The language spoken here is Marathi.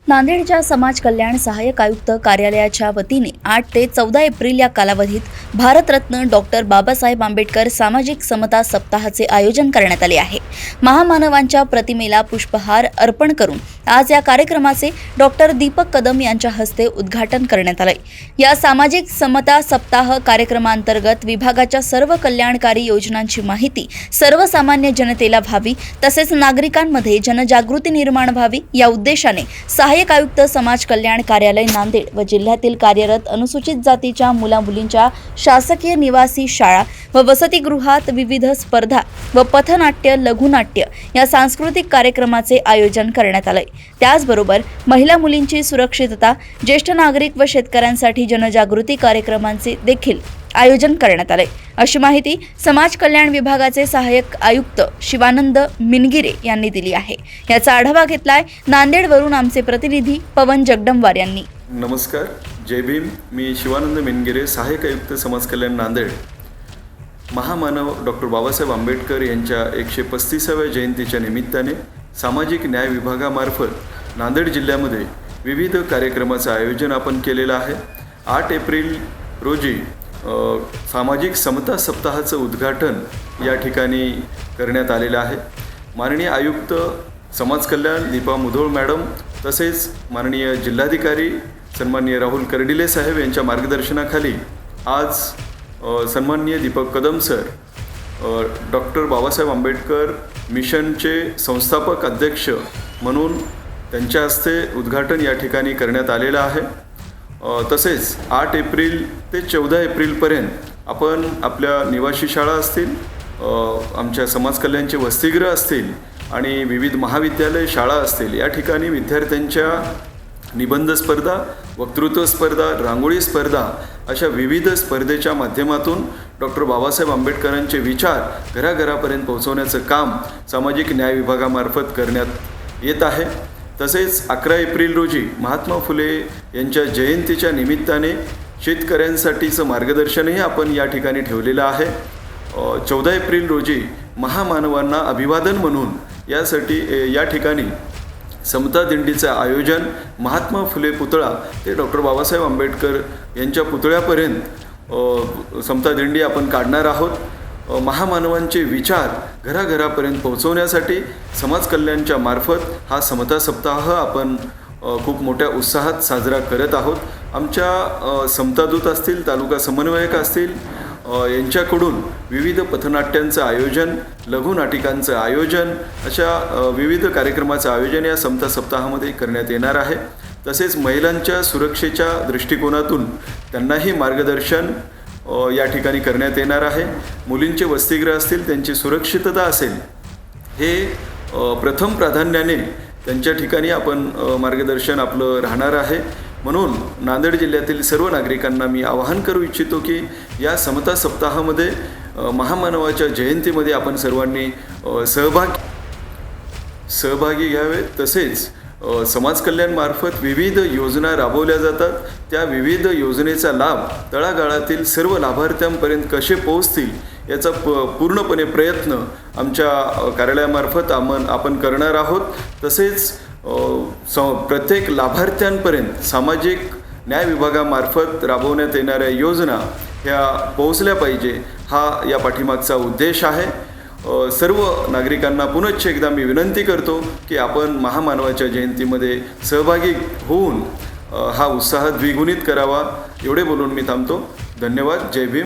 नांदेडच्या समाज कल्याण सहाय्यक आयुक्त कार्यालयाच्या वतीने 8 ते 14 एप्रिल या कालावधीत भारतरत्न डॉक्टर बाबासाहेब आंबेडकर सामाजिक समता सप्ताहाचे आयोजन करण्यात आले आहे। महामानवांच्या प्रतिमेला पुष्पहार अर्पण करून आज या कार्यक्रमाचे डॉक्टर दीपक कदम यांच्या हस्ते उद्घाटन करण्यात आले। या सामाजिक समता सप्ताह कार्यक्रमांतर्गत विभागाच्या सर्व कल्याणकारी योजनांची माहिती सर्वसामान्य जनतेला व्हावी तसेच नागरिकांमध्ये जनजागृती निर्माण व्हावी या उद्देशाने सहाय्यक आयुक्त समाज कल्याण कार्यालय नांदेड व जिल्ह्यातील कार्यरत अनुसूचित जातीच्या मुला-मुलींच्या शासकीय निवासी शाळा व वसतिगृहात विविध स्पर्धा व पथनाट्य लघुनाट्य या सांस्कृतिक कार्यक्रमाचे आयोजन करण्यात आले। त्याचबरोबर महिला मुलींची सुरक्षितता, ज्येष्ठ नागरिक व शेतकऱ्यांसाठी जनजागृती कार्यक्रमांचे देखील आयोजन करण्यात आले, अशी माहिती समाज कल्याण विभागाचे सहाय्यक आयुक्त शिवानंद मिनगिरे यांनी दिली आहे। याचा आढावा घेतलाय नांदेडवरून आमचे प्रतिनिधी पवन जगदंबवार यांनी। नमस्कार, जय भीम। मी शिवानंद मिनगिरे, सहाय्यक आयुक्त समाज कल्याण नांदेड। महामानव डॉक्टर बाबासाहेब आंबेडकर यांच्या 135व्या जयंतीच्या निमित्ताने सामाजिक न्याय विभागामार्फत नांदेड जिल्ह्यामध्ये विविध कार्यक्रमाचं आयोजन आपण केलेलं आहे। 8 एप्रिल रोजी सामाजिक समता सप्ताहाचं उद्घाटन या ठिकाणी करण्यात आलेलं आहे। माननीय आयुक्त समाज कल्याण दीपा मुधोळ मॅडम तसेच माननीय जिल्हाधिकारी सन्माननीय राहुल कर्डिले साहेब यांच्या मार्गदर्शनाखाली आज सन्माननीय दीपक कदम सर डॉक्टर बाबासाहेब आंबेडकर मिशनचे संस्थापक अध्यक्ष म्हणून त्यांच्या हस्ते उद्घाटन या ठिकाणी करण्यात आलेलं आहे। तसेच 8 एप्रिल ते 14 एप्रिलपर्यंत आपण आपल्या निवासी शाळा असतील, आमच्या समाज कल्याणचे वसतिगृह असतील आणि विविध महाविद्यालय शाळा असतील, या ठिकाणी विद्यार्थ्यांच्या निबंध स्पर्धा, वक्तृत्व स्पर्धा, रांगोळी स्पर्धा अशा विविध स्पर्धेच्या माध्यमातून डॉक्टर बाबासाहेब आंबेडकरांचे विचार घराघरापर्यंत पोहोचवण्याचं काम सामाजिक न्याय विभागामार्फत करण्यात येत आहे। तसेच 11 एप्रिल रोजी महात्मा फुले यांच्या जयंतीच्या निमित्ताने शेतकऱ्यांसाठीचं मार्गदर्शनही आपण या ठिकाणी ठेवलेलं आहे। 14 एप्रिल रोजी महामानवांना अभिवादन म्हणून यासाठी या ठिकाणी समता दिंडीचं आयोजन महात्मा फुले पुतळा ते डॉक्टर बाबासाहेब आंबेडकर यांच्या पुतळ्यापर्यंत समता दिंडी आपण काढणार आहोत। महामानवांचे विचार घराघरापर्यंत पोहोचवण्यासाठी समाज कल्याणच्या मार्फत हा समता सप्ताह आपण खूप मोठ्या उत्साहात साजरा करत आहोत। आमच्या समतादूत असतील, तालुका समन्वयक असतील, यांच्याकडून विविध पथनाट्यांचं आयोजन, लघुनाटिकांचं आयोजन अशा विविध कार्यक्रमाचं आयोजन या समता सप्ताहामध्ये करण्यात येणार आहे। तसेच महिलांच्या सुरक्षेच्या दृष्टिकोनातून त्यांनाही मार्गदर्शन या ठिकाणी करण्यात येणार आहे। मुलींचे वसतिगृह असतील, त्यांची सुरक्षितता असेल, हे प्रथम प्राधान्याने त्यांच्या ठिकाणी आपण मार्गदर्शन आपलं राहणार आहे। म्हणून नांदेड जिल्ह्यातील सर्व नागरिकांना मी आवाहन करू इच्छितो की या समता सप्ताहामध्ये महामानवाच्या जयंतीमध्ये आपण सर्वांनी सहभागी घ्यावे। तसेच समाज कल्याणमार्फत विविध योजना राबवल्या जातात, त्या विविध योजनेचा लाभ तळागाळातील सर्व लाभार्थ्यांपर्यंत कसे पोहोचतील याचा पूर्णपणे प्रयत्न आमच्या कार्यालयामार्फत आपण करणार आहोत। तसेच प्रत्येक लाभार्थ्यांपर्यंत सामाजिक न्याय विभागामार्फत राबवण्यात येणाऱ्या योजना ह्या पोहोचल्या पाहिजे, हा या पाठीमागचा उद्देश आहे। सर्व नागरिकांना पुनश्च एकदा मी विनंती करतो की आपण महामानवाच्या जयंतीमध्ये सहभागी होऊन हा उत्साह द्विगुणित करावा। एवढे बोलून मी थांबतो। धन्यवाद। जय भीम।